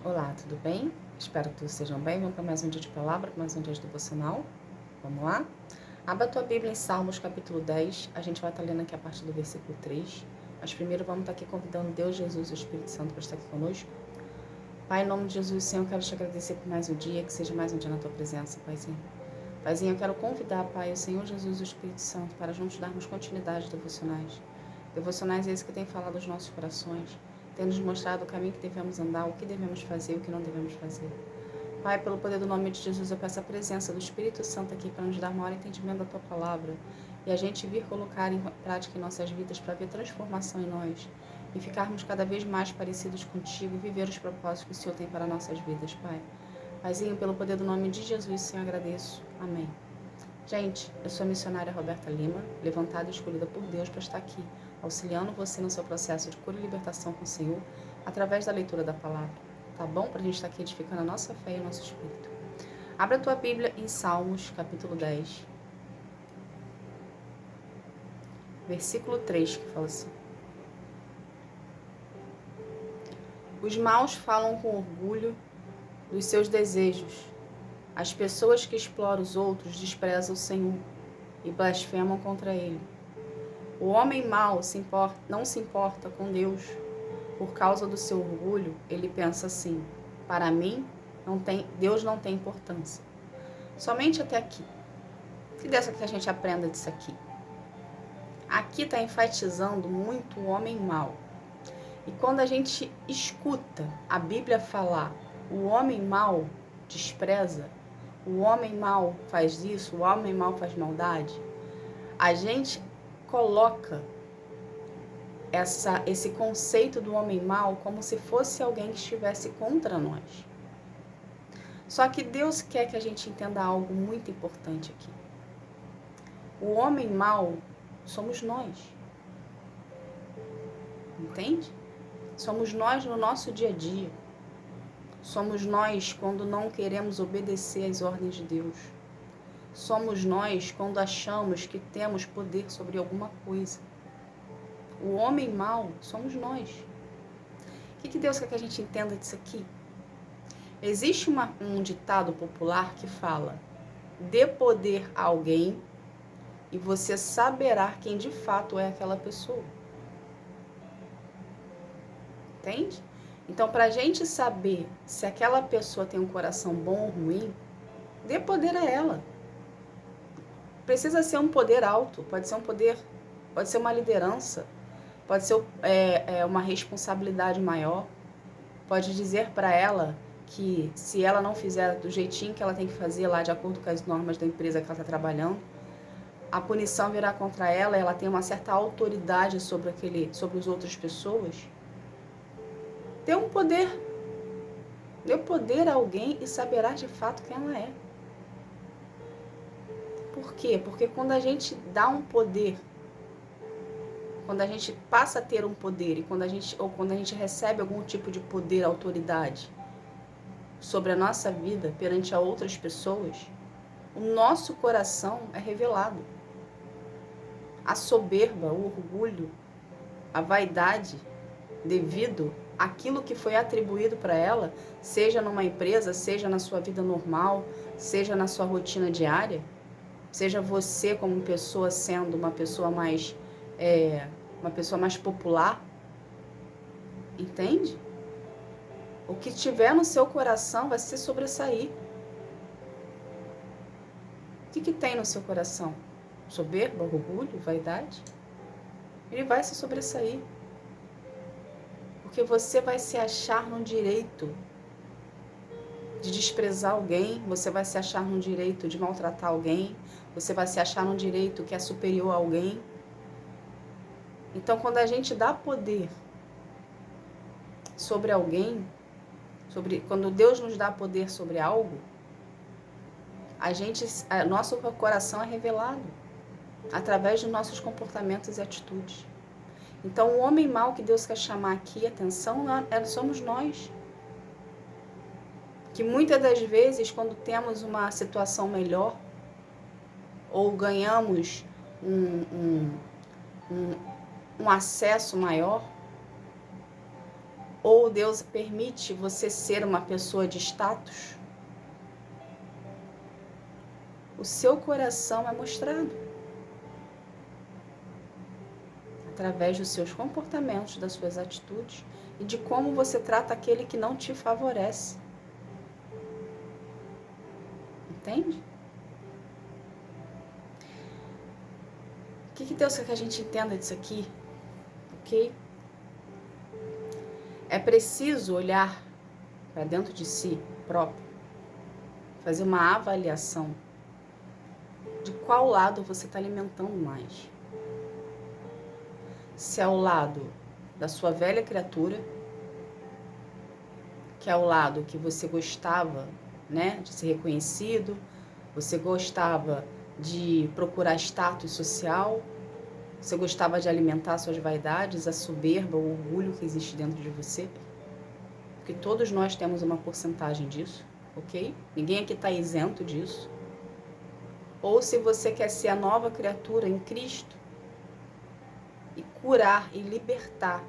Olá, tudo bem? Espero que todos estejam bem. Vamos para mais um dia de palavra, para mais um dia de devocional. Vamos lá? Abra a tua Bíblia em Salmos, capítulo 10. A gente vai estar lendo aqui a partir do versículo 3. Mas primeiro vamos estar aqui convidando Deus, Jesus e o Espírito Santo para estar aqui conosco. Pai, em nome de Jesus, Senhor, eu quero te agradecer por mais um dia, que seja mais um dia na tua presença, Paizinho. Paizinho, eu quero convidar, Pai, o Senhor Jesus e o Espírito Santo para juntos darmos continuidade aos devocionais. Devocionais é esse que tem falado aos nossos corações, tem nos mostrado o caminho que devemos andar, o que devemos fazer e o que não devemos fazer. Pai, pelo poder do nome de Jesus, eu peço a presença do Espírito Santo aqui para nos dar maior entendimento da tua palavra e a gente vir colocar em prática em nossas vidas para ver transformação em nós e ficarmos cada vez mais parecidos contigo e viver os propósitos que o Senhor tem para nossas vidas, Pai. Paizinho, pelo poder do nome de Jesus, Senhor, agradeço. Amém. Gente, eu sou a missionária Roberta Lima, levantada e escolhida por Deus para estar aqui, auxiliando você no seu processo de cura e libertação com o Senhor, através da leitura da palavra. Tá bom? Para a gente estar aqui edificando a nossa fé e o nosso espírito. Abra a tua Bíblia em Salmos, capítulo 10, versículo 3, que fala assim: Os maus falam com orgulho dos seus desejos. As pessoas que exploram os outros desprezam o Senhor e blasfemam contra ele. O homem mau não se importa com Deus. Por causa do seu orgulho, ele pensa assim: para mim, Deus não tem importância. Somente até aqui. Que Deus quer que a gente aprenda disso aqui. Aqui está enfatizando muito o homem mau. E quando a gente escuta a Bíblia falar, o homem mau despreza, o homem mau faz isso, o homem mau faz maldade, a gente coloca esse conceito do homem mau como se fosse alguém que estivesse contra nós. Só que Deus quer que a gente entenda algo muito importante aqui. O homem mau somos nós. Entende? Somos nós no nosso dia a dia. Somos nós quando não queremos obedecer às ordens de Deus. Somos nós quando achamos que temos poder sobre alguma coisa. O homem mau somos nós. O que Deus quer que a gente entenda disso aqui? Existe um ditado popular que fala: dê poder a alguém e você saberá quem de fato é aquela pessoa. Entende? Então, para a gente saber se aquela pessoa tem um coração bom ou ruim, dê poder a ela. Precisa ser um poder alto, pode ser um poder, pode ser uma liderança, pode ser uma responsabilidade maior. Pode dizer para ela que se ela não fizer do jeitinho que ela tem que fazer lá, de acordo com as normas da empresa que ela está trabalhando, a punição virá contra ela, ela tem uma certa autoridade sobre as outras pessoas. Dê um poder. Dê poder a alguém e saberá de fato quem ela é. Por quê? Porque quando a gente dá um poder, quando a gente passa a ter um poder e quando a gente recebe algum tipo de poder, autoridade sobre a nossa vida perante a outras pessoas, o nosso coração é revelado. A soberba, o orgulho, a vaidade, devido àquilo que foi atribuído para ela, seja numa empresa, seja na sua vida normal, seja na sua rotina diária, seja você como pessoa sendo uma pessoa mais popular, entende? O que tiver no seu coração vai se sobressair. O que tem no seu coração? Soberba, orgulho, vaidade? Ele vai se sobressair. Porque você vai se achar no direito de desprezar alguém, você vai se achar no direito de maltratar alguém, você vai se achar no direito que é superior a alguém. Então, quando a gente dá poder sobre alguém, quando Deus nos dá poder sobre algo, nosso coração é revelado através dos nossos comportamentos e atitudes. Então, o homem mau que Deus quer chamar aqui, atenção, somos nós. Que muitas das vezes, quando temos uma situação melhor, ou ganhamos um acesso maior, Ou Deus permite você ser uma pessoa de status? O seu coração é mostrado através dos seus comportamentos, das suas atitudes e de como você trata aquele que não te favorece. Entende? O que Deus quer que a gente entenda disso aqui? Ok? É preciso olhar para dentro de si próprio, fazer uma avaliação de qual lado você está alimentando mais. Se é o lado da sua velha criatura, que é o lado que você gostava, né, de ser reconhecido, você gostava de procurar status social, você gostava de alimentar suas vaidades, a soberba, o orgulho que existe dentro de você, porque todos nós temos uma porcentagem disso, ok? Ninguém aqui está isento disso. Ou se você quer ser a nova criatura em Cristo e curar e libertar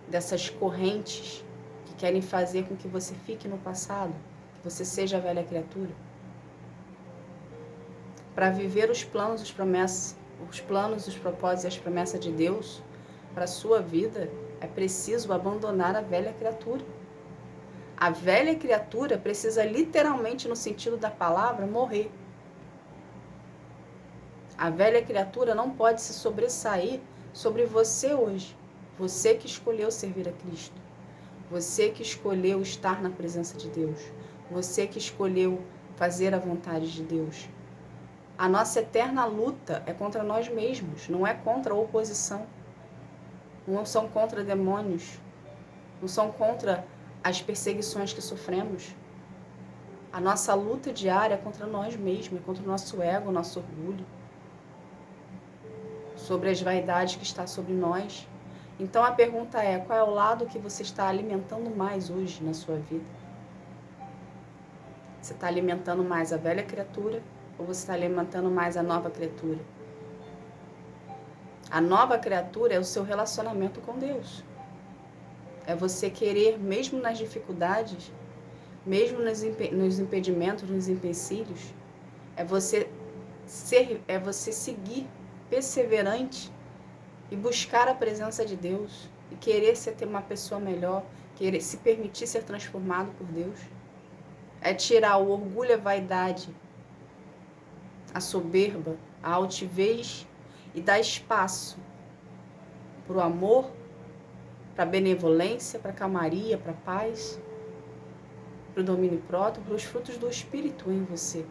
dessas correntes que querem fazer com que você fique no passado, que você seja a velha criatura, para viver os planos, as promessas, os planos, os propósitos e as promessas de Deus para a sua vida, é preciso abandonar a velha criatura. A velha criatura precisa literalmente, no sentido da palavra, morrer. A velha criatura não pode se sobressair sobre você hoje. Você que escolheu servir a Cristo. Você que escolheu estar na presença de Deus. Você que escolheu fazer a vontade de Deus. A nossa eterna luta é contra nós mesmos, não é contra a oposição. Não são contra demônios. Não são contra as perseguições que sofremos. A nossa luta diária é contra nós mesmos, é contra o nosso ego, o nosso orgulho, sobre as vaidades que está sobre nós. Então a pergunta é, qual é o lado que você está alimentando mais hoje na sua vida? Você está alimentando mais a velha criatura ou você está alimentando mais a nova criatura? A nova criatura é o seu relacionamento com Deus. É você querer, mesmo nas dificuldades, mesmo nos impedimentos, nos empecilhos, é você seguir perseverante e buscar a presença de Deus e querer ter uma pessoa melhor, querer se permitir ser transformado por Deus. É tirar o orgulho, a vaidade, a soberba, a altivez e dar espaço para o amor, para a benevolência, para a calmaria, para a paz, para o domínio próprio, para os frutos do Espírito em você.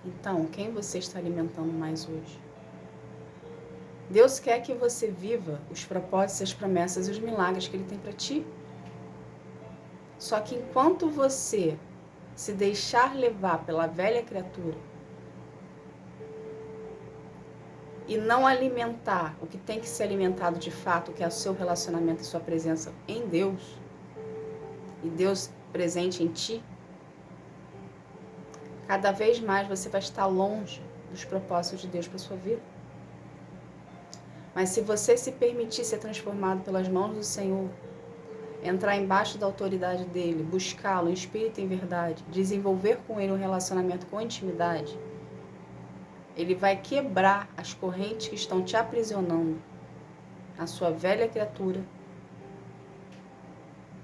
Então, quem você está alimentando mais hoje? Deus quer que você viva os propósitos, as promessas e os milagres que Ele tem para ti. Só que enquanto você se deixar levar pela velha criatura e não alimentar o que tem que ser alimentado de fato, que é o seu relacionamento e sua presença em Deus, e Deus presente em ti, cada vez mais você vai estar longe dos propósitos de Deus para sua vida. Mas se você se permitir ser transformado pelas mãos do Senhor, entrar embaixo da autoridade dele, buscá-lo em espírito e em verdade, desenvolver com ele um relacionamento com intimidade, ele vai quebrar as correntes que estão te aprisionando na sua velha criatura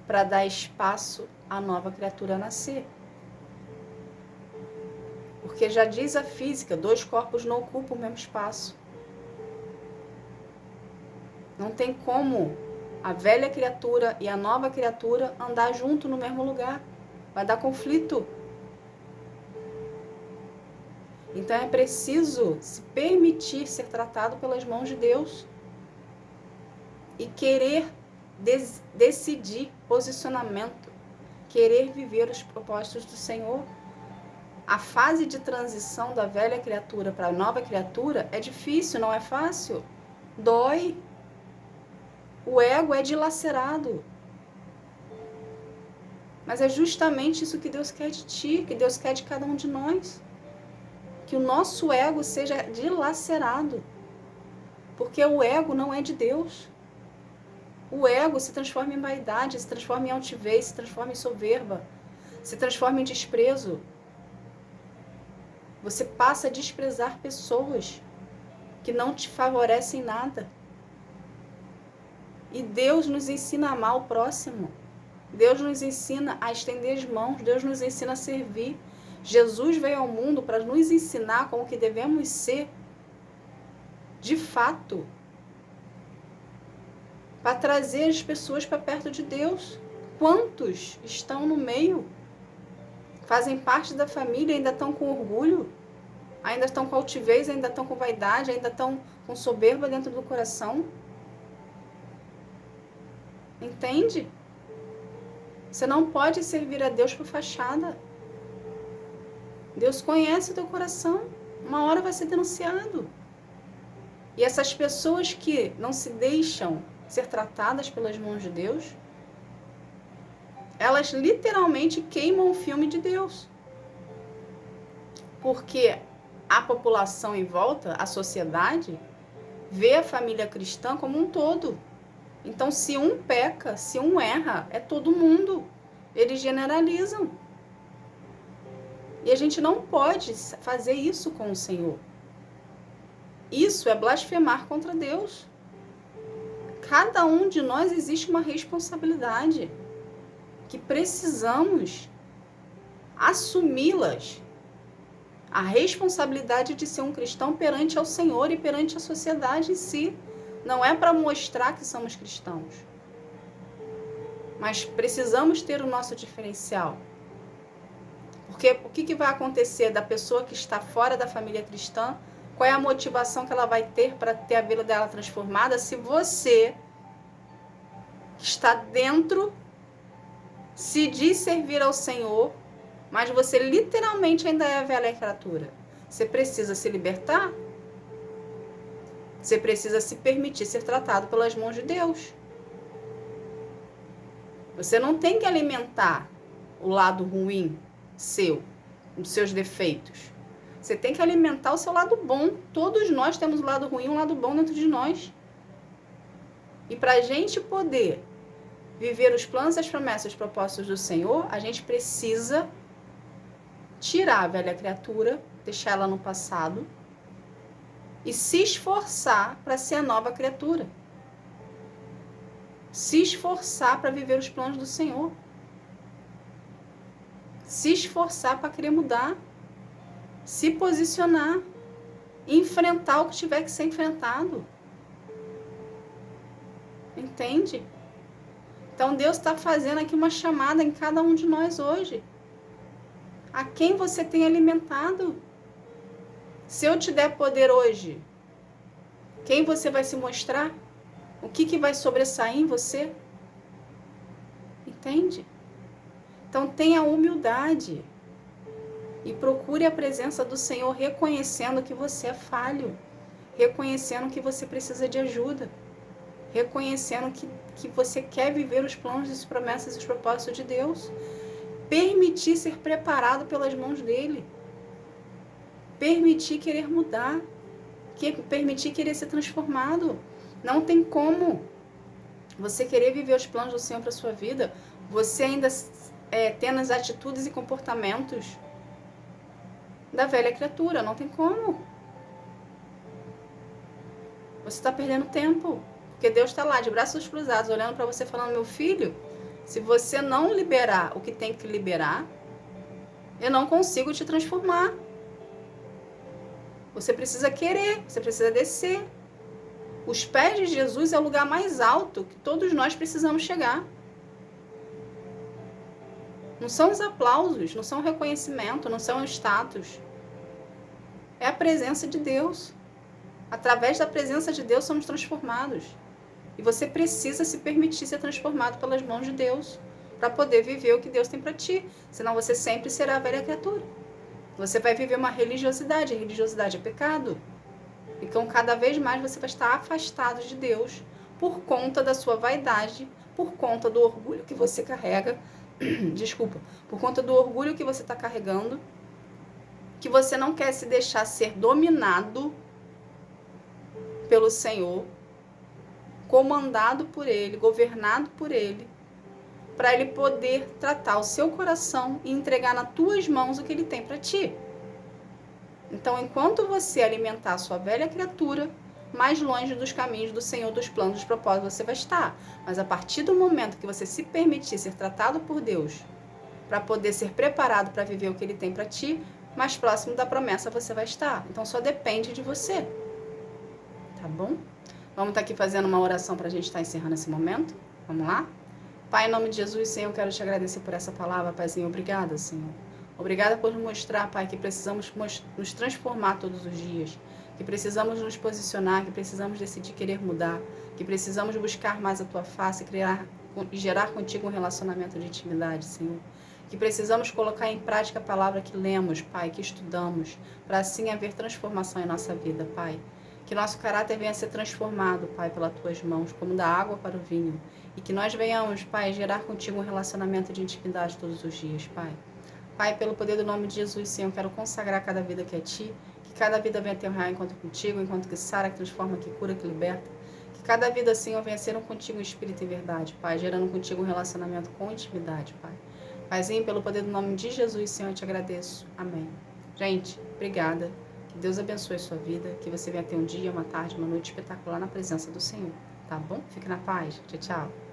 para dar espaço à nova criatura nascer. Porque já diz a física, 2 corpos não ocupam o mesmo espaço. Não tem como a velha criatura e a nova criatura andar junto no mesmo lugar. Vai dar conflito. Então é preciso se permitir ser tratado pelas mãos de Deus e querer decidir posicionamento, querer viver os propósitos do Senhor. A fase de transição da velha criatura para a nova criatura é difícil, não é fácil. Dói. O ego é dilacerado. Mas é justamente isso que Deus quer de ti, que Deus quer de cada um de nós. Que o nosso ego seja dilacerado. Porque o ego não é de Deus. O ego se transforma em vaidade, se transforma em altivez, se transforma em soberba, se transforma em desprezo. Você passa a desprezar pessoas que não te favorecem nada. E Deus nos ensina a amar o próximo. Deus nos ensina a estender as mãos. Deus nos ensina a servir. Jesus veio ao mundo para nos ensinar como que devemos ser de fato, para trazer as pessoas para perto de Deus. Quantos estão no meio, fazem parte da família, ainda estão com orgulho, ainda estão com altivez, ainda estão com vaidade, ainda estão com soberba dentro do coração? Entende? Você não pode servir a Deus por fachada. Deus conhece o teu coração. Uma hora vai ser denunciado. E essas pessoas que não se deixam ser tratadas pelas mãos de Deus, elas literalmente queimam o filme de Deus. Porque a população em volta, a sociedade, vê a família cristã como um todo. Então, se um peca, se um erra, é todo mundo. Eles generalizam. E a gente não pode fazer isso com o Senhor. Isso é blasfemar contra Deus. Cada um de nós existe uma responsabilidade que precisamos assumi-las. A responsabilidade de ser um cristão perante ao Senhor e perante a sociedade em si. Não é para mostrar que somos cristãos. Mas precisamos ter o nosso diferencial. Porque o que vai acontecer da pessoa que está fora da família cristã? Qual é a motivação que ela vai ter para ter a vida dela transformada se você, que está dentro, se diz servir ao Senhor, mas você literalmente ainda é a velha criatura? Você precisa se libertar? Você precisa se permitir ser tratado pelas mãos de Deus. Você não tem que alimentar o lado ruim seu, os seus defeitos. Você tem que alimentar o seu lado bom. Todos nós temos um lado ruim e um lado bom dentro de nós. E para a gente poder viver os planos, as promessas, os propósitos do Senhor, a gente precisa tirar a velha criatura, deixar ela no passado e se esforçar para ser a nova criatura. Se esforçar para viver os planos do Senhor. Se esforçar para querer mudar. Se posicionar. Enfrentar o que tiver que ser enfrentado. Entende? Então Deus está fazendo aqui uma chamada em cada um de nós hoje. A quem você tem alimentado? Se eu te der poder hoje, quem você vai se mostrar? O que vai sobressair em você? Entende? Então tenha humildade e procure a presença do Senhor reconhecendo que você é falho, reconhecendo que você precisa de ajuda, reconhecendo que você quer viver os planos, as promessas e os propósitos de Deus. Permitir ser preparado pelas mãos dele. Permitir querer mudar. Permitir querer ser transformado. Não tem como você querer viver os planos do Senhor para a sua vida, você ainda tendo as atitudes e comportamentos da velha criatura. Não tem como. Você está perdendo tempo. Porque Deus está lá, de braços cruzados, olhando para você, falando: meu filho, se você não liberar o que tem que liberar, eu não consigo te transformar. Você precisa querer, você precisa descer. Os pés de Jesus é o lugar mais alto que todos nós precisamos chegar. Não são os aplausos, não são o reconhecimento, não são o status. É a presença de Deus. Através da presença de Deus somos transformados. E você precisa se permitir ser transformado pelas mãos de Deus para poder viver o que Deus tem para ti. Senão você sempre será a velha criatura. Você vai viver uma religiosidade. A religiosidade é pecado. Então, cada vez mais você vai estar afastado de Deus por conta da sua vaidade, por conta do orgulho que você carrega. Desculpa. Por conta do orgulho que você está carregando, que você não quer se deixar ser dominado pelo Senhor, comandado por Ele, governado por Ele, para Ele poder tratar o seu coração e entregar nas tuas mãos o que Ele tem para ti. Então, enquanto você alimentar a sua velha criatura, mais longe dos caminhos do Senhor, dos planos, dos propósitos você vai estar. Mas a partir do momento que você se permitir ser tratado por Deus, para poder ser preparado para viver o que Ele tem para ti, mais próximo da promessa você vai estar. Então, só depende de você. Tá bom? Vamos estar aqui fazendo uma oração para a gente estar encerrando esse momento? Vamos lá? Pai, em nome de Jesus, Senhor, eu quero te agradecer por essa palavra, Paizinho. Obrigada, Senhor. Obrigada por nos mostrar, Pai, que precisamos nos transformar todos os dias, que precisamos nos posicionar, que precisamos decidir querer mudar, que precisamos buscar mais a Tua face e gerar contigo um relacionamento de intimidade, Senhor. Que precisamos colocar em prática a palavra que lemos, Pai, que estudamos, para assim haver transformação em nossa vida, Pai. Que nosso caráter venha a ser transformado, Pai, pelas Tuas mãos, como da água para o vinho. E que nós venhamos, Pai, gerar contigo um relacionamento de intimidade todos os dias, Pai. Pai, pelo poder do nome de Jesus, Senhor, eu quero consagrar cada vida que é Ti, que cada vida venha ter um real encontro contigo, enquanto que sara, que transforma, que cura, que liberta. Que cada vida, Senhor, venha ser um contigo em espírito e verdade, Pai, gerando contigo um relacionamento com intimidade, Pai. Paizinho, pelo poder do nome de Jesus, Senhor, eu te agradeço. Amém. Gente, obrigada. Que Deus abençoe a sua vida, que você venha ter um dia, uma tarde, uma noite espetacular na presença do Senhor, tá bom? Fique na paz. Tchau, tchau.